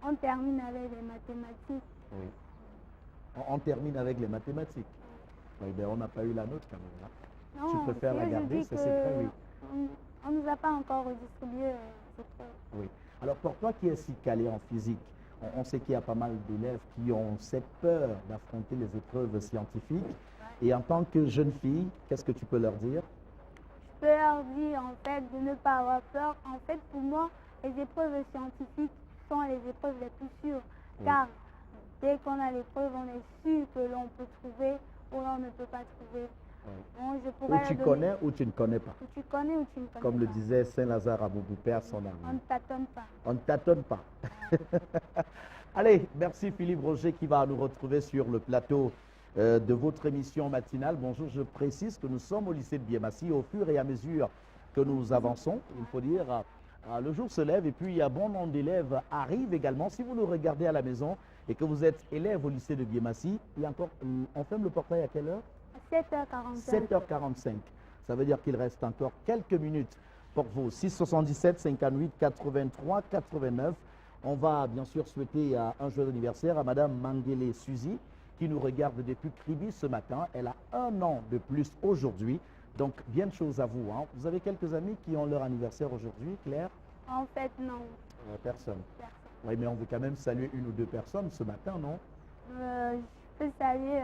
On termine avec les mathématiques. Oui. On termine avec les mathématiques. Oui, ben on n'a pas eu la note quand même. Hein. Non, Tu préfères la garder, c'est secret, oui. On ne nous a pas encore redistribué ces preuves. Oui. Alors pour toi qui es si calé en physique, on sait qu'il y a pas mal d'élèves qui ont cette peur d'affronter les épreuves scientifiques. Ouais. Et en tant que jeune fille, qu'est-ce que tu peux leur dire? Je peux leur dire en fait de ne pas avoir peur. En fait, pour moi, les épreuves scientifiques sont les épreuves les plus sûres. Oui. Car dès qu'on a l'épreuve, on est sûr que l'on peut trouver ou l'on ne peut pas trouver. Oui. Ou tu connais ou tu ne connais pas. Ou tu connais ou tu ne connais Comme pas. le disait Saint-Lazare à Boubou-Père à son ami. On ne tâtonne pas. On ne tâtonne pas. Allez, merci Philippe Roger qui va nous retrouver sur le plateau de votre émission matinale. Bonjour, je précise que nous sommes au lycée de Biémassi. Au fur et à mesure que nous avançons, il faut dire, le jour se lève et puis il y a bon nombre d'élèves arrivent également. Si vous nous regardez à la maison et que vous êtes élève au lycée de Biémassi, il y a encore, on ferme le portail à quelle heure? 7h45. 7h45. Ça veut dire qu'il reste encore quelques minutes pour vous. 677 58 83 89. On va bien sûr souhaiter un joyeux anniversaire à Madame Mangele Suzy qui nous regarde depuis Kribi ce matin. Elle a 1 an de plus aujourd'hui. Donc, bien de choses à vous. Hein. Vous avez quelques amis qui ont leur anniversaire aujourd'hui, Claire? En fait, non. Personne. Oui, mais on veut quand même saluer 1 ou 2 personnes ce matin, non? Je peux saluer,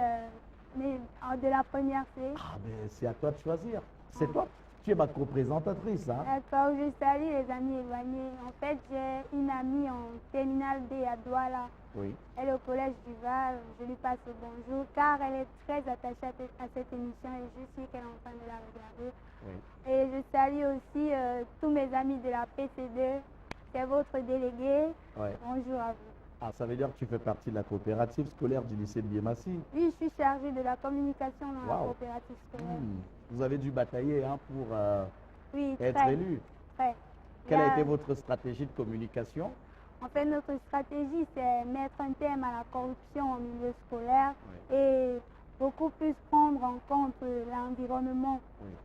mais de la première, c'est... Ah, mais c'est à toi de choisir. C'est toi. Tu es ma co-présentatrice. Hein? D'accord, je salue les amis éloignés. En fait, j'ai une amie en terminale D à Douala. Oui. Elle est au collège du Val. Je lui passe le bonjour car elle est très attachée à cette émission et je suis qu'elle est en train de la regarder. Oui. Et je salue aussi tous mes amis de la PC2. C'est votre délégué. Oui. Bonjour à vous. Ah, ça veut dire que tu fais partie de la coopérative scolaire du lycée de Biémassi? Oui, je suis chargée de la communication dans la coopérative scolaire. Vous avez dû batailler hein, pour être élu. Très. Quelle a été votre stratégie de communication? En fait, notre stratégie, c'est mettre un terme à la corruption au milieu scolaire et beaucoup plus prendre en compte l'environnement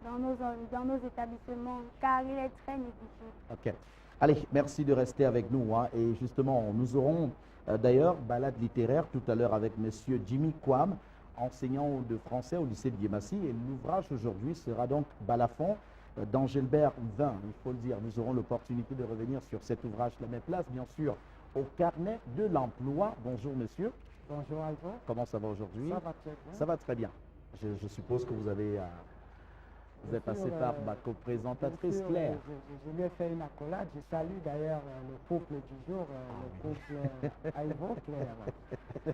dans nos établissements, car il est très négligé. Ok. Allez, merci de rester avec nous. Hein. Et justement, nous aurons d'ailleurs balade littéraire tout à l'heure avec monsieur Jimmy Kwam, enseignant de français au lycée de Biémassi. Et l'ouvrage aujourd'hui sera donc Balafon d'Angelbert Vin. Il faut le dire, nous aurons l'opportunité de revenir sur cet ouvrage. La même place, bien sûr, au carnet de l'emploi. Bonjour monsieur. Bonjour Alpha. Comment ça va aujourd'hui? Ça va très bien. Ça va très bien. Je suppose que vous avez... Vous êtes passé par ma co-présentatrice Claire. Je lui ai fait une accolade. Je salue d'ailleurs le couple du jour, le couple Aïvo Claire.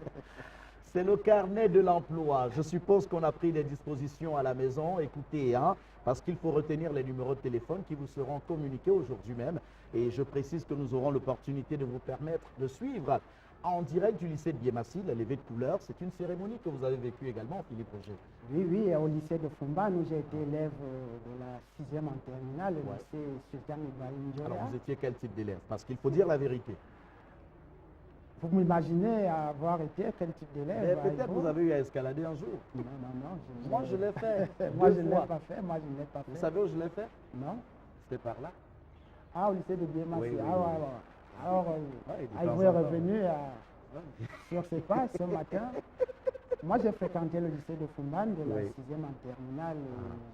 C'est le carnet de l'emploi. Je suppose qu'on a pris des dispositions à la maison. Écoutez, hein, parce qu'il faut retenir les numéros de téléphone qui vous seront communiqués aujourd'hui même. Et je précise que nous aurons l'opportunité de vous permettre de suivre en direct du lycée de Biémassi, la levée de couleurs. C'est une cérémonie que vous avez vécue également, Philippe Roger. Oui, au lycée de Fumban, où j'ai été élève de la 6e en terminale, le lycée Sultan Ibrahim. Alors, vous étiez quel type d'élève? Parce qu'il faut dire la vérité. Vous m'imaginez avoir été quel type d'élève? Peut-être vous avez eu à escalader un jour. Non. Moi, je l'ai fait. Moi, je ne l'ai pas fait. Moi, je ne l'ai pas fait. Vous savez où je l'ai fait? Non. C'était par là. Ah, au lycée de Biémassi. Oui. Alors, il est revenu sur ses pas ce matin. Moi, j'ai fréquenté le lycée de Fumban de la 6e en terminale.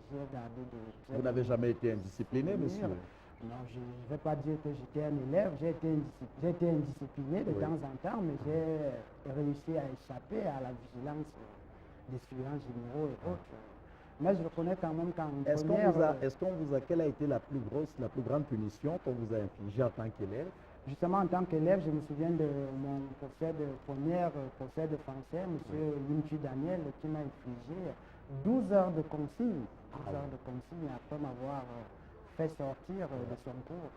J'ai gardé de... Vous n'avez jamais été indiscipliné, monsieur? Non, je ne vais pas dire que j'étais un élève. J'ai été indiscipliné de temps en temps, mais j'ai réussi à échapper à la vigilance des surveillants généraux et autres. Mais je reconnais quand même qu'en première... Quelle a été la plus grande punition qu'on vous a infligée en tant qu'élève? Justement, en tant qu'élève, je me souviens de mon professeur de première, professeur de français, M. Limtu Daniel, qui m'a infligé 12 heures de consigne. 12 heures de consigne après m'avoir fait sortir de son cours.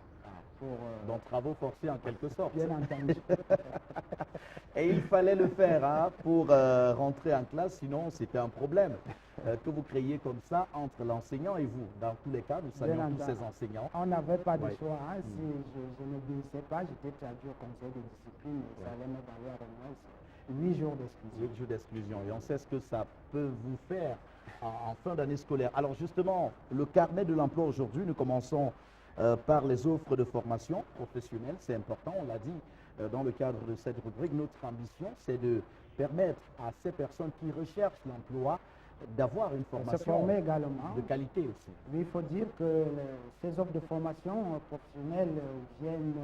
Donc travaux forcés en quelque sorte. Bien entendu. Et il fallait le faire hein, pour rentrer en classe, sinon c'était un problème que vous créiez comme ça entre l'enseignant et vous. Dans tous les cas, nous saluons tous ces enseignants. On n'avait pas de choix. Hein. Si je n'obéissais pas, j'étais traduit au conseil de discipline. Ça allait me valoir au moins 8 jours d'exclusion. 8 jours d'exclusion. Et on sait ce que ça peut vous faire en fin d'année scolaire. Alors justement, le carnet de l'emploi aujourd'hui, nous commençons par les offres de formation professionnelle. C'est important, on l'a dit dans le cadre de cette rubrique. Notre ambition, c'est de permettre à ces personnes qui recherchent l'emploi d'avoir une formation également de qualité aussi. Oui, il faut dire que ces offres de formation professionnelle viennent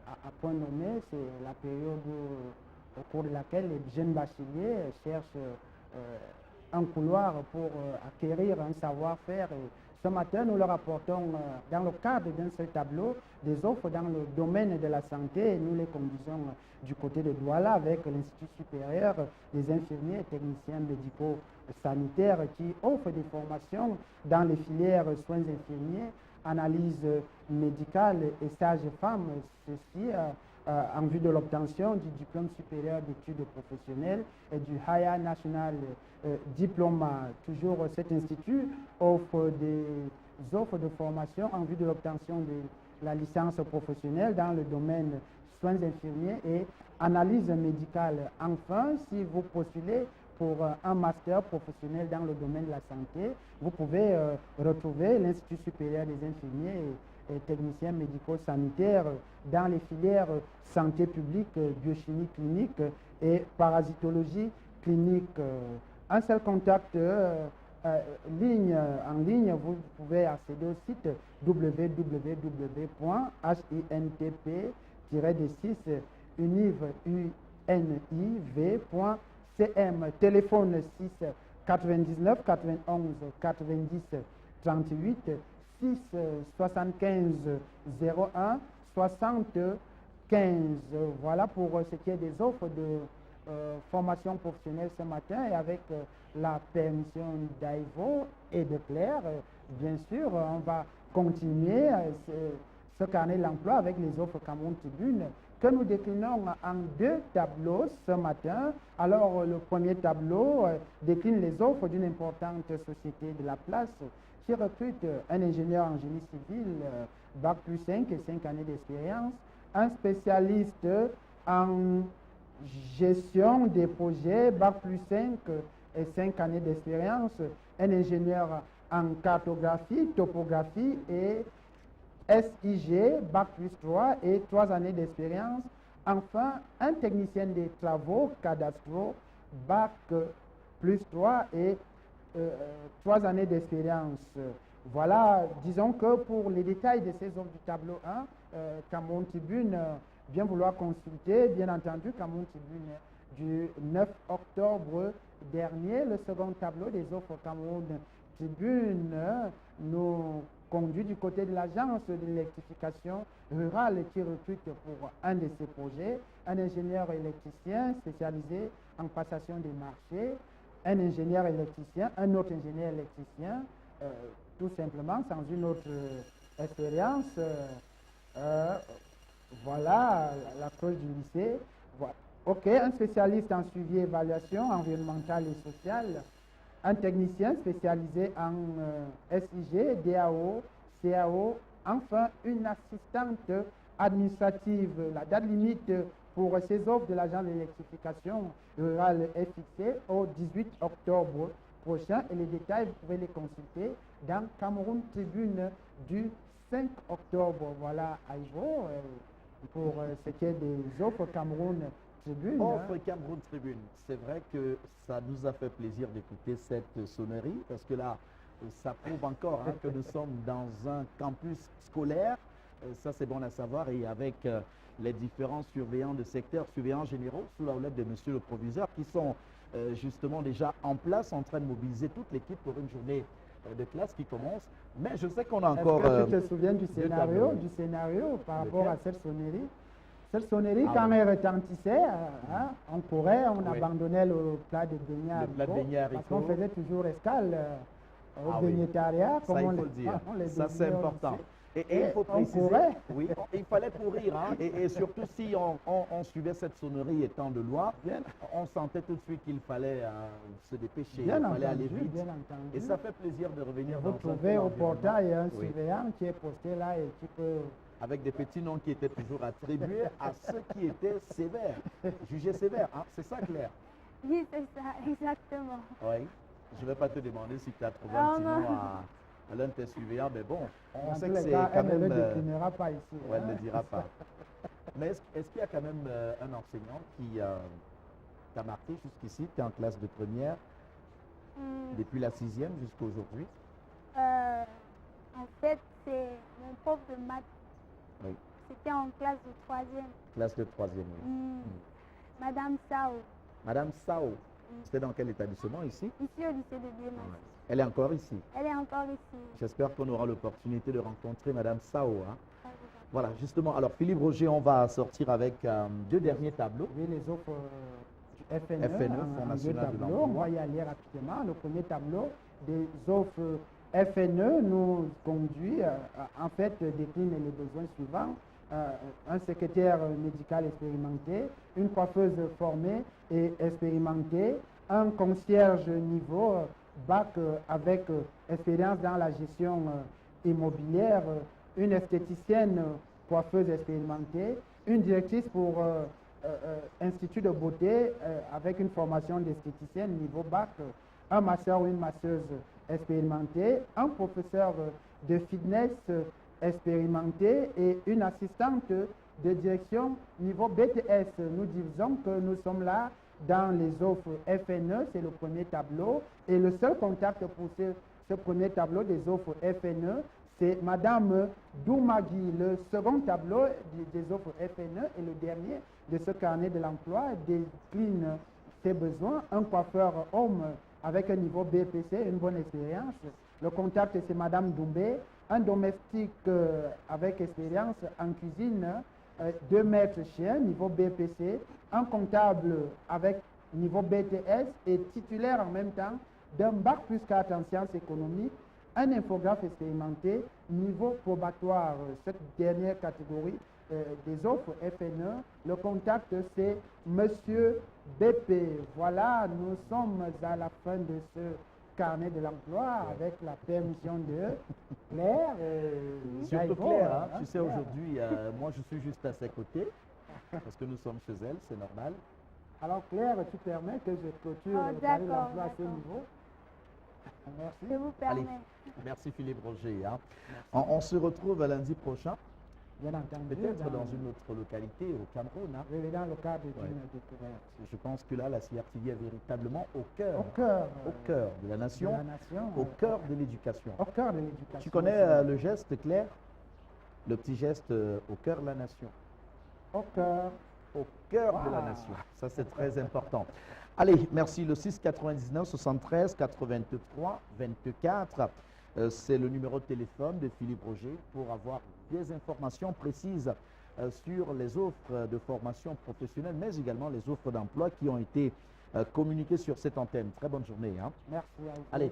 à point nommé. C'est la période au cours de laquelle les jeunes bacheliers cherchent un couloir pour acquérir un savoir-faire. Ce matin, nous leur apportons, dans le cadre d'un seul tableau, des offres dans le domaine de la santé. Nous les conduisons du côté de Douala avec l'Institut supérieur des infirmiers et techniciens médicaux sanitaires qui offre des formations dans les filières soins infirmiers, analyse médicale et sage-femme, ceci en vue de l'obtention du diplôme supérieur d'études professionnelles et du Haya National Diploma. Toujours cet institut offre des offres de formation en vue de l'obtention de la licence professionnelle dans le domaine soins infirmiers et analyse médicale. Enfin, si vous postulez pour un master professionnel dans le domaine de la santé, vous pouvez retrouver l'Institut supérieur des infirmiers et techniciens médicaux sanitaires dans les filières santé publique, biochimie clinique et parasitologie clinique. Un seul contact en ligne, vous pouvez accéder au site www.hintp-univ.cm. Téléphone 6 99 91 90 38 6 75 01 75. Voilà pour ce qui est des offres de formation professionnelle ce matin, et avec la permission d'Aivo et de Claire, bien sûr, on va continuer ce carnet de l'emploi avec les offres Cameroun Tribune que nous déclinons en deux tableaux ce matin. Alors, le premier tableau décline les offres d'une importante société de la place qui recrute un ingénieur en génie civil, Bac plus 5 et 5 années d'expérience, un spécialiste en gestion des projets, Bac plus 5 et 5 années d'expérience, un ingénieur en cartographie, topographie et SIG, Bac plus 3 et 3 années d'expérience. Enfin, un technicien des travaux cadastraux, Bac plus 3 et 3 années d'expérience. Voilà, disons que pour les détails de ces offres du tableau 1, Cameroun Tribune, bien vouloir consulter, bien entendu, Cameroun Tribune du 9 octobre dernier. Le second tableau des offres Cameroun Tribune nous conduit du côté de l'agence de l'électrification rurale qui recrute pour un de ses projets un ingénieur électricien spécialisé en passation des marchés, un ingénieur électricien, un autre ingénieur électricien, tout simplement sans une autre expérience. Voilà la clause du lycée. Voilà. OK, un spécialiste en suivi et évaluation environnementale et sociale, un technicien spécialisé en SIG, DAO, CAO, enfin une assistante administrative. La date limite pour ces offres de l'agence d'électrification rurale est fixée au 18 octobre prochain, et les détails, vous pouvez les consulter dans Cameroun Tribune du 5 octobre. Voilà, Aïvo, pour ce qui est des offres Cameroun Tribune. Offre Cameroun Tribune. C'est vrai que ça nous a fait plaisir d'écouter cette sonnerie, parce que là, ça prouve encore que nous sommes dans un campus scolaire. Ça, c'est bon à savoir. Et avec les différents surveillants de secteur, surveillants généraux, sous la houlette de monsieur le proviseur, qui sont justement déjà en place, en train de mobiliser toute l'équipe pour une journée de classe qui commence. Mais je sais qu'on a encore... Est-ce que tu te souviens du scénario par rapport à cette sonnerie? Cette sonnerie, quand elle retentissait, on courait, on abandonnait le plat de beignets haricots, parce qu'on faisait toujours escale au beignetariat, comme on le dit. Ça, c'est important. Et il faut préciser, oui, il fallait courir, et surtout si on suivait cette sonnerie étant de loi, on sentait tout de suite qu'il fallait se dépêcher, il fallait aller vite. Bien entendu. Et ça fait plaisir de revenir vous trouvez au portail un surveillant qui est posté là et qui peut... Avec des petits noms qui étaient toujours attribués à ceux qui étaient sévères, jugés sévères, c'est ça, Claire? Oui, c'est ça, exactement. Oui, je ne vais pas te demander si tu as trouvé un petit nom l'un de tes surveillants, mais bon, on Dans sait tous que les c'est cas, quand elle même... ne le déclinera pas ici. Ouais, elle ne le dira pas. Mais est-ce qu'il y a quand même un enseignant qui t'a marqué jusqu'ici? Tu es en classe de première, depuis la 6e jusqu'à aujourd'hui? En fait, c'est mon prof de maths. Oui. C'était en classe de 3e. Classe de 3e, oui. Madame Sao. Madame Sao, c'était dans quel établissement ici? Ici au lycée de Biémassi. Elle est encore ici. Elle est encore ici. J'espère qu'on aura l'opportunité de rencontrer Madame Sao. Hein. Voilà, justement. Alors, Philippe Roger, on va sortir avec 2 derniers tableaux. Oui, les offres du FNE, Fonds national de l'emploi. On va y aller rapidement. Le premier tableau des offres FNE nous conduit, en fait, décline les besoins suivants. Un secrétaire médical expérimenté, une coiffeuse formée et expérimentée, un concierge niveau bac avec expérience dans la gestion immobilière, une esthéticienne coiffeuse expérimentée, une directrice pour institut de beauté avec une formation d'esthéticienne niveau bac, un masseur ou une masseuse expérimentée, un professeur de fitness expérimenté et une assistante de direction niveau BTS. Nous disons que nous sommes là dans les offres FNE, c'est le premier tableau, et le seul contact pour ce premier tableau des offres FNE, c'est Madame Doumagui. Le second tableau des offres FNE et le dernier de ce carnet de l'emploi décline ses besoins. Un coiffeur homme avec un niveau BPC, une bonne expérience. Le contact, c'est Madame Doumbé. Un domestique avec expérience en cuisine, 2 maîtres chiens, niveau BPC. Un comptable avec niveau BTS et titulaire en même temps d'un bac plus 4 en sciences économiques. Un infographe expérimenté, niveau probatoire. Cette dernière catégorie des offres FNE, le contact c'est Monsieur BP. Voilà, nous sommes à la fin de ce carnet de l'emploi avec la permission de Claire. Surtout Claire, hein, tu sais, aujourd'hui, moi je suis juste à ses côtés, parce que nous sommes chez elle, c'est normal. Alors Claire, tu permets que je clôture le carnet de l'emploi à ce niveau? Merci. Je vous permets. Allez, merci Philippe Roger. Hein. On se retrouve lundi prochain. Bien entendu. Peut-être dans une autre localité au Cameroun. Hein. Oui, dans le cadre d'une découverte. Je pense que là, la CRTV est véritablement au cœur de la nation, au cœur de l'éducation. Au cœur de l'éducation. Tu connais le geste, Claire? Le petit geste au cœur de la nation. Au cœur. Au cœur de la nation. Ça, c'est très important. Allez, merci. Le 699 73 83 24. C'est le numéro de téléphone de Philippe Roger pour avoir des informations précises sur les offres de formation professionnelle, mais également les offres d'emploi qui ont été communiquées sur cette antenne. Très bonne journée. Hein. Merci à vous. Allez,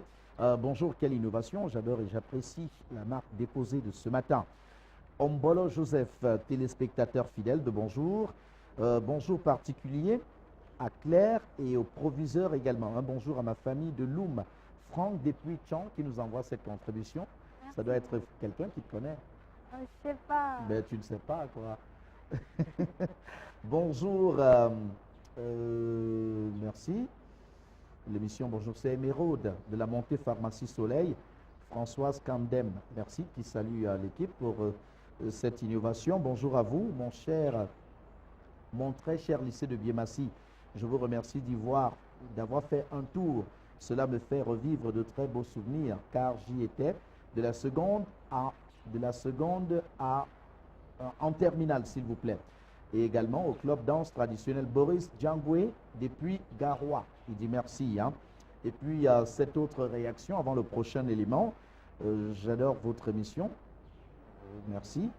bonjour, quelle innovation. J'adore et j'apprécie la marque déposée de ce matin. Ombolo Joseph, téléspectateur fidèle de bonjour. Bonjour particulier à Claire et au proviseur également. Un bonjour à ma famille de Loum. Franck depuis Tchang qui nous envoie cette contribution. Merci. Ça doit être quelqu'un qui te connaît. Je ne sais pas. Mais tu ne sais pas quoi. Bonjour. Merci. L'émission Bonjour, c'est Émeraude de la montée Pharmacie Soleil. Françoise Kandem, merci, qui salue l'équipe pour cette innovation. Bonjour à vous, mon très cher lycée de Biémassi. Je vous remercie d'avoir fait un tour. Cela me fait revivre de très beaux souvenirs, car j'y étais de la seconde en terminale, s'il vous plaît. Et également au club danse traditionnel Boris Djangoué depuis Garoua. Il dit merci. Hein. Et puis, cette autre réaction avant le prochain élément. J'adore votre émission. Merci.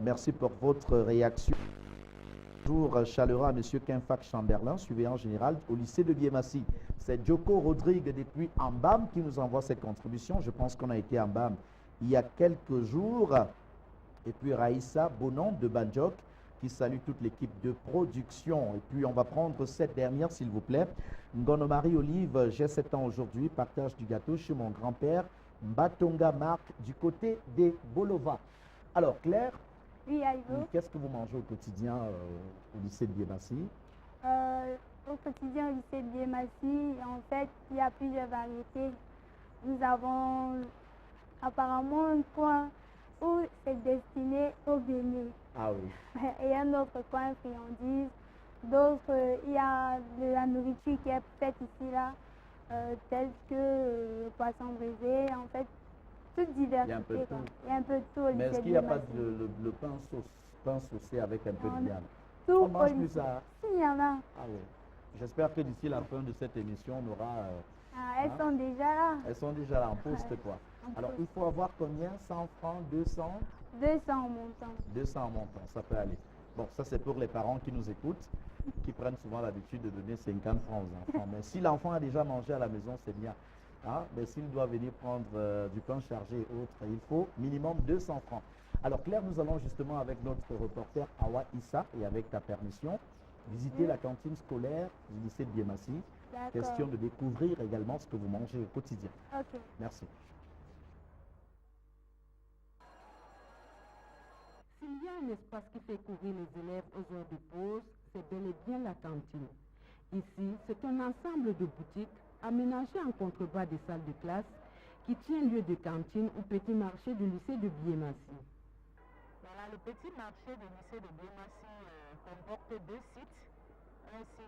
Merci pour votre réaction. Bonjour chaleureux à M. Kenfak Chamberlain, surveillant général au lycée de Biémassi. C'est Joko Rodrigue depuis Ambam qui nous envoie cette contribution. Je pense qu'on a été à Ambam il y a quelques jours. Et puis Raïssa Bonon de Banjok qui salue toute l'équipe de production. Et puis on va prendre cette dernière s'il vous plaît. Ngono Marie Olive, j'ai 7 ans aujourd'hui, partage du gâteau chez mon grand-père Mbatonga Marc du côté des Bolova. Alors Claire, oui, Aïvo. qu'est-ce que vous mangez au quotidien au lycée de Biémassi? Au quotidien au lycée de Biémassi, en fait, il y a plusieurs variétés. Nous avons apparemment un coin où c'est destiné aux beignets. Ah oui. Et un autre coin friandises. D'autres, il y a de la nourriture qui est faite ici, là, telle que le poisson braisé. En fait, toute diversité. Il y a un peu de tout. Mais est-ce qu'il n'y a pas le pain saucé avec un peu de viande? Tout On mange plus ça. Si, il y en a. Ah oui. J'espère que d'ici la fin de cette émission, on aura... elles sont déjà là. Elles sont déjà là, en poste quoi. Alors, il faut avoir combien? 100 francs, 200? 200 en montant. 200 en montant, ça peut aller. Bon, ça c'est pour les parents qui nous écoutent, qui prennent souvent l'habitude de donner 50 francs aux enfants. Mais si l'enfant a déjà mangé à la maison, c'est bien. Hein? Mais s'il doit venir prendre du pain chargé et autres, il faut minimum 200 francs. Alors Claire, nous allons justement avec notre reporter Awa Issa, et avec ta permission, visiter la cantine scolaire du lycée de Biémassi. Question de découvrir également ce que vous mangez au quotidien. Ok. Merci. S'il y a un espace qui fait courir les élèves aux heures de pause, c'est bel et bien la cantine. Ici, c'est un ensemble de boutiques aménagées en contrebas des salles de classe qui tient lieu de cantine ou petit marché du lycée de Biémassi. Voilà, le petit marché du lycée de Biémassi comporte deux sites. Un site